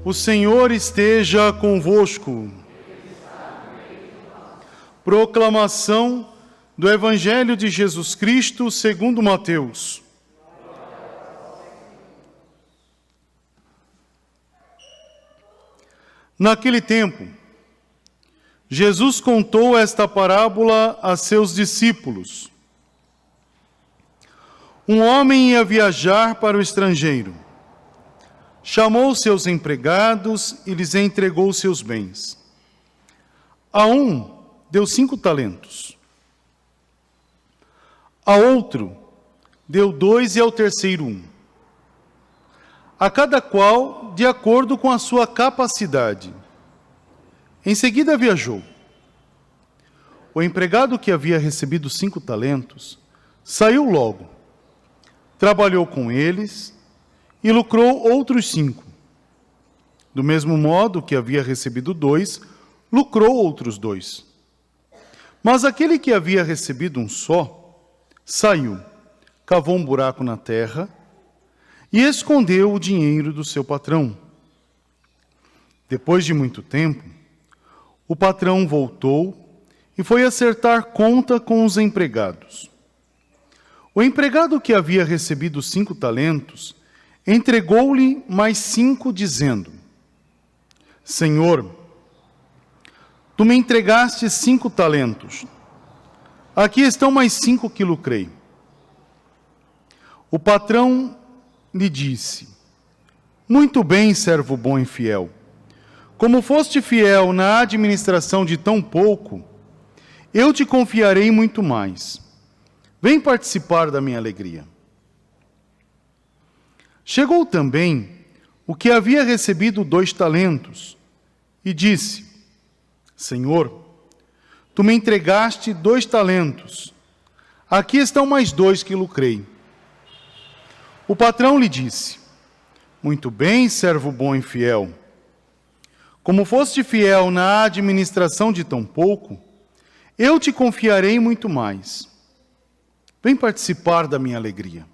O Senhor esteja convosco. Proclamação do Evangelho de Jesus Cristo segundo Mateus. Naquele tempo, Jesus contou esta parábola a seus discípulos. Um homem ia viajar para o estrangeiro. Chamou seus empregados e lhes entregou seus bens. A um deu 5 talentos. A outro deu 2 e ao terceiro 1. A cada qual de acordo com a sua capacidade. Em seguida viajou. O empregado que havia recebido 5 talentos saiu logo, trabalhou com eles e lucrou outros 5. Do mesmo modo que havia recebido 2, lucrou outros 2. Mas aquele que havia recebido um só, saiu, cavou um buraco na terra e escondeu o dinheiro do seu patrão. Depois de muito tempo, o patrão voltou e foi acertar conta com os empregados. O empregado que havia recebido 5 talentos entregou-lhe mais 5, dizendo: Senhor, tu me entregaste 5 talentos. Aqui estão mais 5 que lucrei. O patrão lhe disse: Muito bem, servo bom e fiel. Como foste fiel na administração de tão pouco, eu te confiarei muito mais. Vem participar da minha alegria. Chegou também o que havia recebido 2 talentos e disse: Senhor, tu me entregaste 2 talentos. Aqui estão mais 2 que lucrei. O patrão lhe disse: Muito bem, servo bom e fiel. Como foste fiel na administração de tão pouco, eu te confiarei muito mais. Vem participar da minha alegria.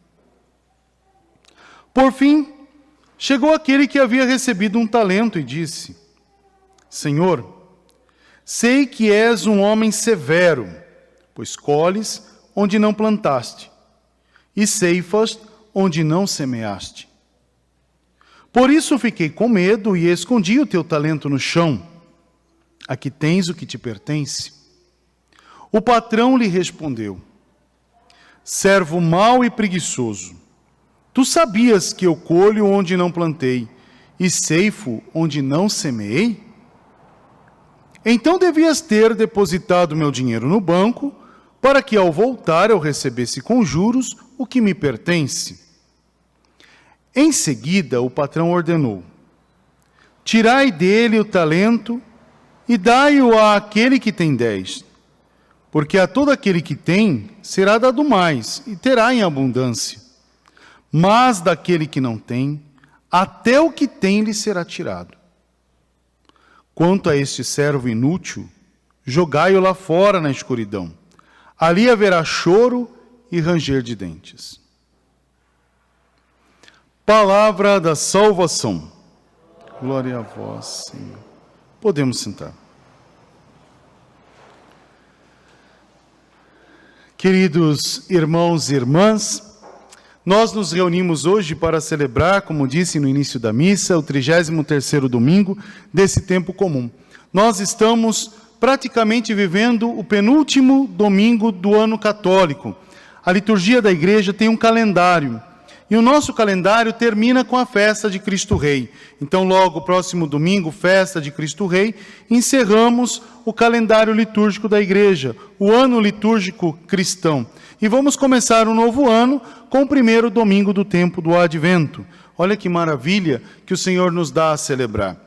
Por fim, chegou aquele que havia recebido 1 talento e disse: Senhor, sei que és um homem severo, pois colhes onde não plantaste, e ceifas onde não semeaste. Por isso fiquei com medo e escondi o teu talento no chão. Aqui tens o que te pertence. O patrão lhe respondeu: Servo mau e preguiçoso, tu sabias que eu colho onde não plantei e ceifo onde não semeei? Então devias ter depositado meu dinheiro no banco, para que ao voltar eu recebesse com juros o que me pertence. Em seguida o patrão ordenou: Tirai dele o talento e dai-o àquele que tem 10. Porque a todo aquele que tem, será dado mais, e terá em abundância. Mas daquele que não tem, até o que tem lhe será tirado. Quanto a este servo inútil, jogai-o lá fora na escuridão. Ali haverá choro e ranger de dentes. Palavra da salvação. Glória a vós, Senhor. Podemos sentar. Queridos irmãos e irmãs, nós nos reunimos hoje para celebrar, como disse no início da missa, o 33º domingo desse tempo comum. Nós estamos praticamente vivendo o penúltimo domingo do ano católico. A liturgia da igreja tem um calendário, e o nosso calendário termina com a festa de Cristo Rei. Então, logo, próximo domingo, festa de Cristo Rei, encerramos o calendário litúrgico da igreja, o ano litúrgico cristão. E vamos começar um novo ano com o primeiro domingo do tempo do Advento. Olha que maravilha que o Senhor nos dá a celebrar.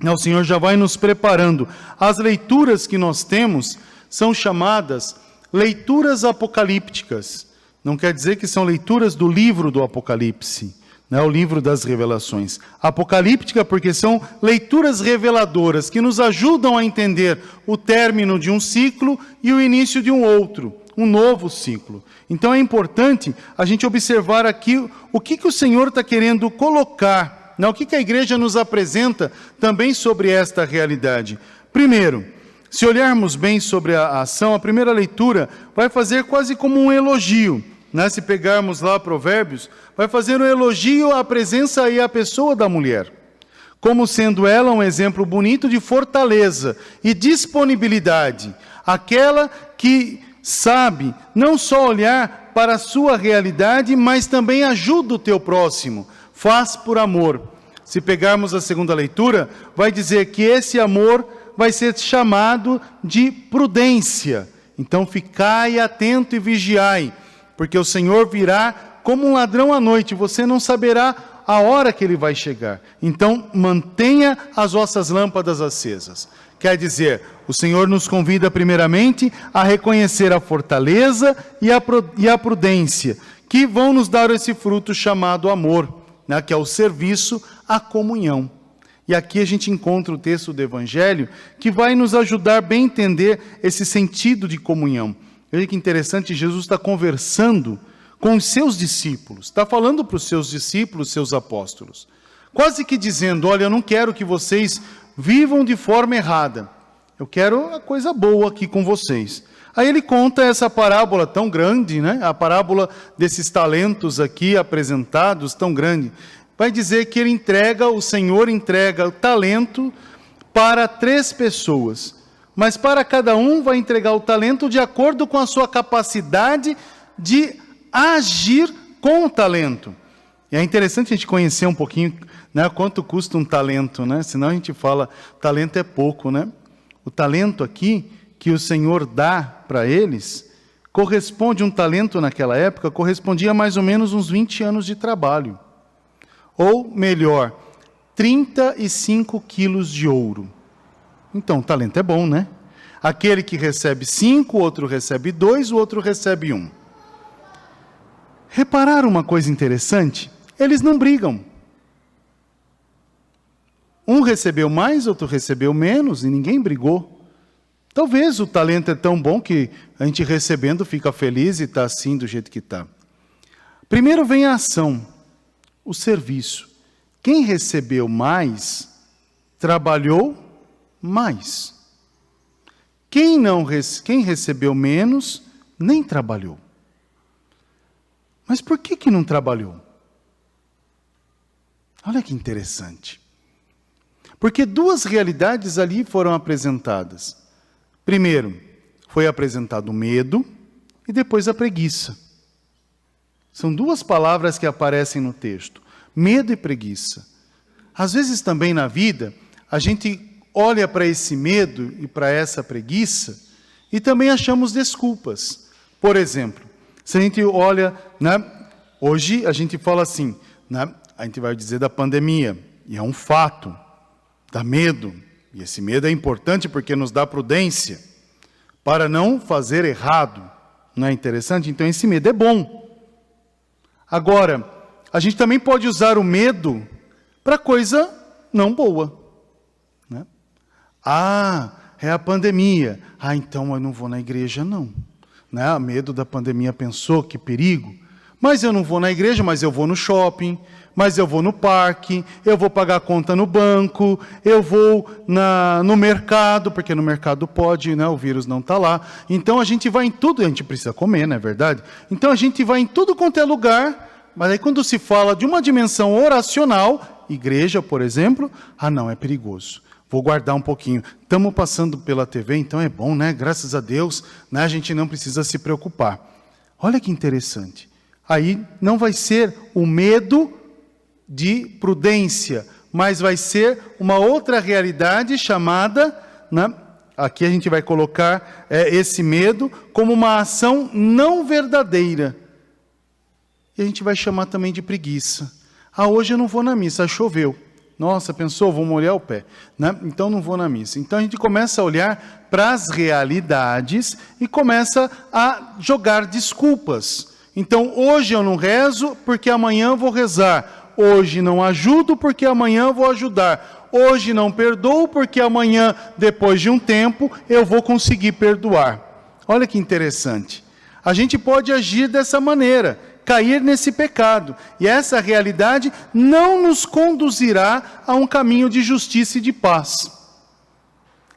O Senhor já vai nos preparando. As leituras que nós temos são chamadas leituras apocalípticas. Não quer dizer que são leituras do livro do Apocalipse, né, o livro das revelações. Apocalíptica porque são leituras reveladoras que nos ajudam a entender o término de um ciclo e o início de um outro, um novo ciclo. Então é importante a gente observar aqui o que o Senhor está querendo colocar O que a igreja nos apresenta também sobre esta realidade? Primeiro, se olharmos bem sobre a ação, a primeira leitura vai fazer quase como um elogio. Se pegarmos lá Provérbios, vai fazer um elogio à presença e à pessoa da mulher, como sendo ela um exemplo bonito de fortaleza e disponibilidade, aquela que sabe não só olhar para a sua realidade, mas também ajuda o teu próximo, faz por amor. Se pegarmos a segunda leitura, vai dizer que esse amor vai ser chamado de prudência. Então ficai atento e vigiai, porque o Senhor virá como um ladrão à noite, você não saberá a hora que Ele vai chegar. Então mantenha as vossas lâmpadas acesas. Quer dizer, o Senhor nos convida primeiramente a reconhecer a fortaleza e a prudência, que vão nos dar esse fruto chamado amor, que é o serviço, a comunhão. E aqui a gente encontra o texto do Evangelho que vai nos ajudar bem a entender esse sentido de comunhão. Veja que interessante, Jesus está conversando com os seus discípulos, está falando para os seus discípulos, seus apóstolos, quase que dizendo, olha, eu não quero que vocês vivam de forma errada, eu quero a coisa boa aqui com vocês. Aí ele conta essa parábola tão grande, a parábola desses talentos aqui apresentados, tão grande. Vai dizer que o Senhor entrega o talento para 3 pessoas, mas para cada um vai entregar o talento de acordo com a sua capacidade de agir com o talento. E é interessante a gente conhecer um pouquinho, quanto custa um talento, senão a gente fala, talento é pouco, O talento aqui, que o Senhor dá para eles, corresponde, um talento naquela época, correspondia a mais ou menos uns 20 anos de trabalho. Ou melhor, 35 quilos de ouro. Então, o talento é bom, Aquele que recebe 5, o outro recebe 2, o outro recebe 1. Repararam uma coisa interessante? Eles não brigam. Um recebeu mais, outro recebeu menos, e ninguém brigou. Talvez o talento é tão bom que a gente recebendo fica feliz e está assim do jeito que está. Primeiro vem a ação, o serviço. Quem recebeu mais, trabalhou mais. Quem recebeu menos, nem trabalhou. Mas por que não trabalhou? Olha que interessante. Porque 2 realidades ali foram apresentadas. Primeiro, foi apresentado o medo e depois a preguiça. São 2 palavras que aparecem no texto, medo e preguiça. Às vezes também na vida, a gente olha para esse medo e para essa preguiça e também achamos desculpas. Por exemplo, se a gente olha, hoje a gente fala assim, a gente vai dizer da pandemia, e é um fato, dá medo, e esse medo é importante porque nos dá prudência para não fazer errado. Não é interessante? Então esse medo é bom. Agora, a gente também pode usar o medo para coisa não boa. É a pandemia. Então eu não vou na igreja não. Medo da pandemia, pensou, que perigo. Mas eu não vou na igreja, mas eu vou no shopping, mas eu vou no parque, eu vou pagar a conta no banco, eu vou no mercado, porque no mercado pode, o vírus não está lá. Então a gente vai em tudo, a gente precisa comer, não é verdade? Então a gente vai em tudo quanto é lugar, mas aí quando se fala de uma dimensão oracional, igreja, por exemplo, não, é perigoso. Vou guardar um pouquinho. Estamos passando pela TV, então é bom, graças a Deus, a gente não precisa se preocupar. Olha que interessante. Aí não vai ser o medo de prudência, mas vai ser uma outra realidade chamada, aqui a gente vai colocar esse medo como uma ação não verdadeira. E a gente vai chamar também de preguiça. Hoje eu não vou na missa, choveu. Nossa, pensou, vou molhar o pé. Então não vou na missa. Então a gente começa a olhar para as realidades e começa a jogar desculpas. Então hoje eu não rezo porque amanhã eu vou rezar. Hoje não ajudo porque amanhã eu vou ajudar. Hoje não perdoo porque amanhã, depois de um tempo, eu vou conseguir perdoar. Olha que interessante. A gente pode agir dessa maneira. cair nesse pecado. E essa realidade não nos conduzirá a um caminho de justiça e de paz.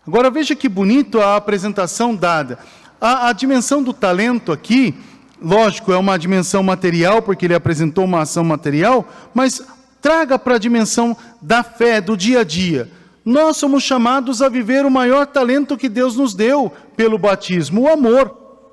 Agora veja que bonito a apresentação dada. A dimensão do talento aqui, lógico, é uma dimensão material, porque ele apresentou uma ação material, mas traga para a dimensão da fé, do dia a dia. Nós somos chamados a viver o maior talento que Deus nos deu pelo batismo, o amor.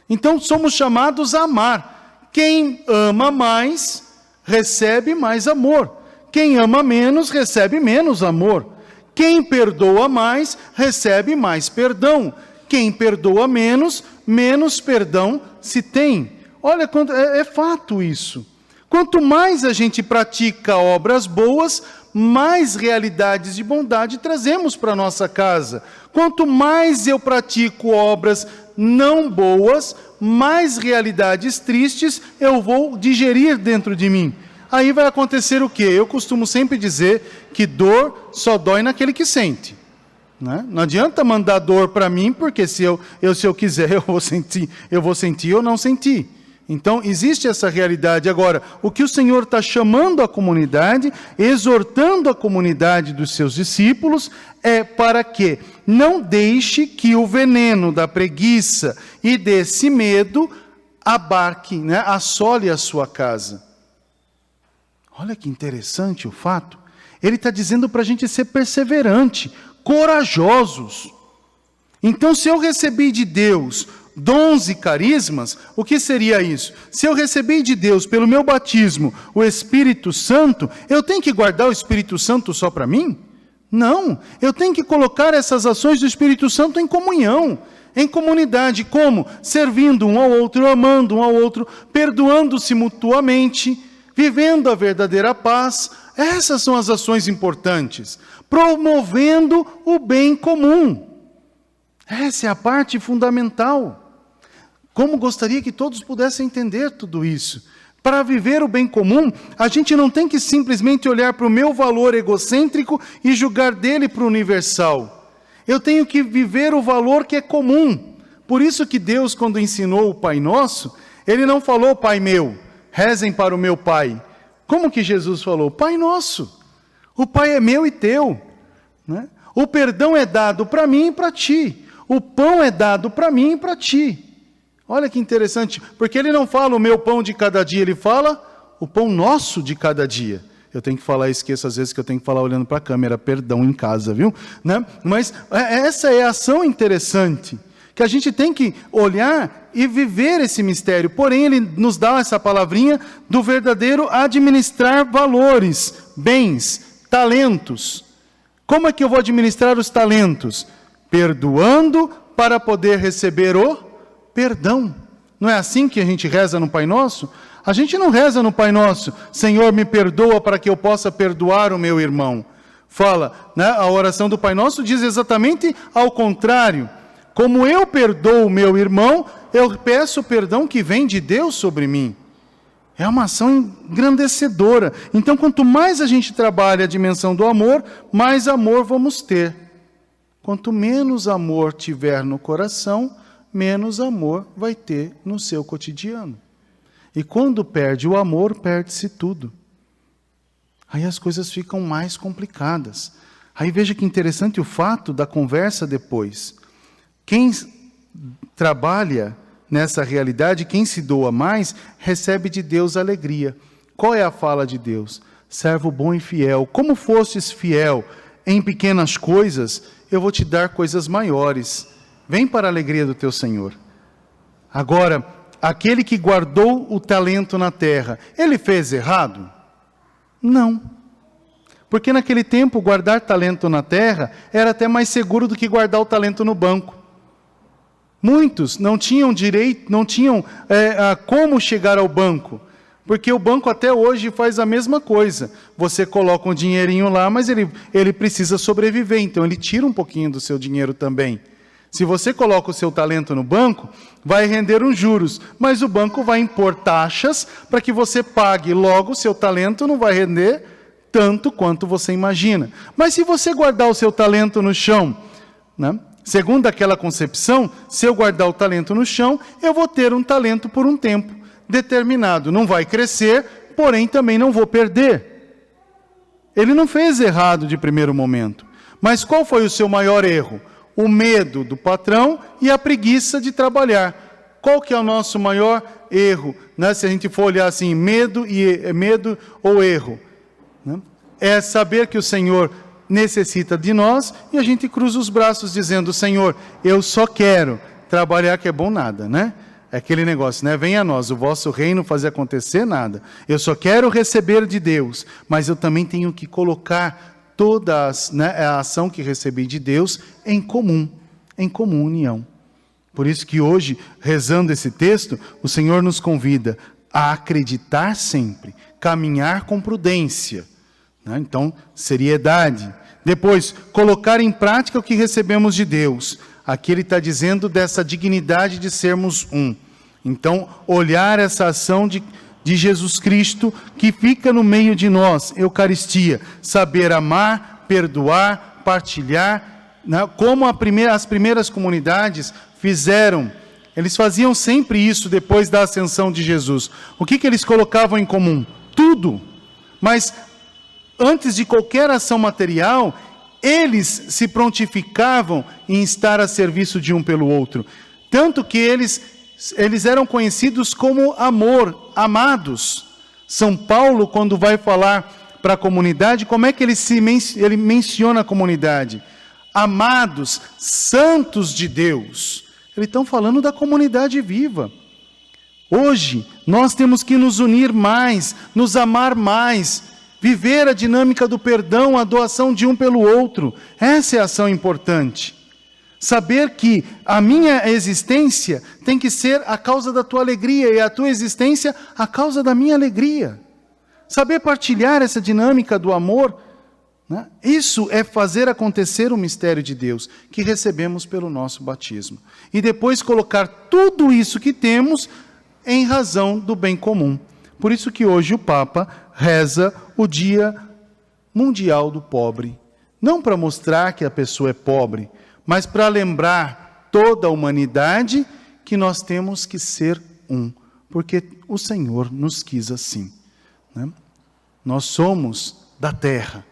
Então somos chamados a amar. Quem ama mais, recebe mais amor. Quem ama menos, recebe menos amor. Quem perdoa mais, recebe mais perdão. Quem perdoa menos, menos perdão se tem. Olha, é fato isso. Quanto mais a gente pratica obras boas, mais realidades de bondade trazemos para a nossa casa. Quanto mais eu pratico obras não boas, mais realidades tristes eu vou digerir dentro de mim. Aí vai acontecer o quê? Eu costumo sempre dizer que dor só dói naquele que sente. Né? Não adianta mandar dor para mim, porque se eu quiser eu vou sentir ou não sentir. Então, existe essa realidade. Agora, o que o Senhor está chamando a comunidade, exortando a comunidade dos seus discípulos, é para que não deixe que o veneno da preguiça e desse medo abarque, né, assole a sua casa. Olha que interessante o fato. Ele está dizendo para a gente ser perseverante, corajosos. Então, se eu recebi de Deus dons e carismas, o que seria isso? Se eu recebi de Deus, pelo meu batismo, o Espírito Santo, eu tenho que guardar o Espírito Santo só para mim? Não, eu tenho que colocar essas ações do Espírito Santo em comunhão, em comunidade. Como? Servindo um ao outro, amando um ao outro, perdoando-se mutuamente, vivendo a verdadeira paz. Essas são as ações importantes, promovendo o bem comum. Essa é a parte fundamental. Como gostaria que todos pudessem entender tudo isso. Para viver o bem comum, a gente não tem que simplesmente olhar para o meu valor egocêntrico e julgar dele para o universal. Eu tenho que viver o valor que é comum. Por isso que Deus, quando ensinou o Pai Nosso, Ele não falou, Pai meu, rezem para o meu Pai. Como que Jesus falou? Pai Nosso. O Pai é meu e teu. Né? O perdão é dado para mim e para ti. O pão é dado para mim e para ti. Olha que interessante, porque ele não fala o meu pão de cada dia, ele fala o pão nosso de cada dia. Eu tenho que falar, esqueço às vezes que eu tenho que falar olhando para a câmera, perdão em casa, viu? Né? Mas essa é a ação interessante, que a gente tem que olhar e viver esse mistério. Porém, ele nos dá essa palavrinha do verdadeiro administrar valores, bens, talentos. Como é que eu vou administrar os talentos? Perdoando para poder receber o perdão. Não é assim que a gente reza no Pai Nosso? A gente não reza no Pai Nosso, Senhor, me perdoa para que eu possa perdoar o meu irmão. Fala, né? A oração do Pai Nosso diz exatamente ao contrário. Como eu perdoo o meu irmão, eu peço o perdão que vem de Deus sobre mim. É uma ação engrandecedora. Então, quanto mais a gente trabalha a dimensão do amor, mais amor vamos ter. Quanto menos amor tiver no coração, menos amor vai ter no seu cotidiano. E quando perde o amor, perde-se tudo. Aí as coisas ficam mais complicadas. Aí veja que interessante o fato da conversa depois. Quem trabalha nessa realidade, quem se doa mais, recebe de Deus alegria. Qual é a fala de Deus? Servo bom e fiel. Como fostes fiel em pequenas coisas, eu vou te dar coisas maiores. Vem para a alegria do teu Senhor. Agora, aquele que guardou o talento na terra, ele fez errado? Não. Porque naquele tempo, guardar talento na terra era até mais seguro do que guardar o talento no banco. Muitos não tinham direito, não tinham como chegar ao banco. Porque o banco até hoje faz a mesma coisa. Você coloca um dinheirinho lá, mas ele precisa sobreviver. Então, ele tira um pouquinho do seu dinheiro também. Se você coloca o seu talento no banco, vai render uns juros, mas o banco vai impor taxas para que você pague. Logo, o seu talento não vai render tanto quanto você imagina. Mas se você guardar o seu talento no chão, né? Segundo aquela concepção, se eu guardar o talento no chão, eu vou ter um talento por um tempo. determinado. Não vai crescer, porém também não vou perder. Ele não fez errado de primeiro momento. Mas qual foi o seu maior erro? O medo do patrão e a preguiça de trabalhar. Qual que é o nosso maior erro? Né? Se a gente for olhar assim, medo ou erro. Né? É saber que o Senhor necessita de nós e a gente cruza os braços dizendo: Senhor, eu só quero trabalhar, que é bom nada, né? É aquele negócio, né? Venha a nós, o vosso reino fazer acontecer nada. Eu só quero receber de Deus, mas eu também tenho que colocar toda a ação que recebi de Deus em comum união. Por isso que hoje, rezando esse texto, o Senhor nos convida a acreditar sempre, caminhar com prudência. Né? Então, seriedade. Depois, colocar em prática o que recebemos de Deus. Aqui ele está dizendo dessa dignidade de sermos um. Então, olhar essa ação de Jesus Cristo que fica no meio de nós, Eucaristia, saber amar, perdoar, partilhar, né? Como as primeiras comunidades fizeram. Eles faziam sempre isso depois da ascensão de Jesus. O que eles colocavam em comum? Tudo. Mas antes de qualquer ação material, eles se prontificavam em estar a serviço de um pelo outro. Tanto que eles eram conhecidos como amados. São Paulo, quando vai falar para a comunidade, como é que ele menciona a comunidade? Amados, santos de Deus. Eles estão falando da comunidade viva. Hoje, nós temos que nos unir mais, nos amar mais, viver a dinâmica do perdão, a doação de um pelo outro. Essa é a ação importante. Saber que a minha existência tem que ser a causa da tua alegria e a tua existência a causa da minha alegria. Saber partilhar essa dinâmica do amor, né? Isso é fazer acontecer o mistério de Deus que recebemos pelo nosso batismo. E depois colocar tudo isso que temos em razão do bem comum. Por isso que hoje o Papa reza o Dia Mundial do Pobre. Não para mostrar que a pessoa é pobre, mas para lembrar toda a humanidade que nós temos que ser um, porque o Senhor nos quis assim. Né? Nós somos da terra.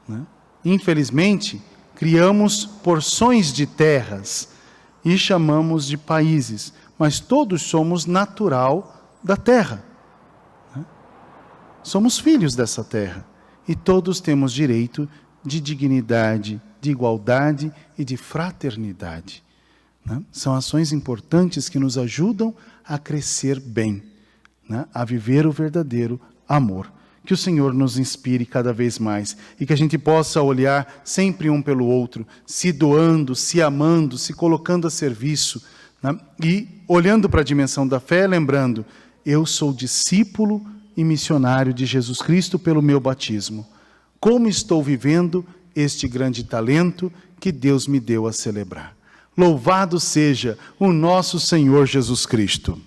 Né? Infelizmente, criamos porções de terras e chamamos de países, mas todos somos natural da terra. Né? Somos filhos dessa terra e todos temos direito de dignidade, de igualdade e de fraternidade. Né? São ações importantes que nos ajudam a crescer bem, né? A viver o verdadeiro amor. Que o Senhor nos inspire cada vez mais e que a gente possa olhar sempre um pelo outro, se doando, se amando, se colocando a serviço, né? E olhando para a dimensão da fé, lembrando, eu sou discípulo e missionário de Jesus Cristo pelo meu batismo. Como estou vivendo este grande talento que Deus me deu a celebrar. Louvado seja o nosso Senhor Jesus Cristo.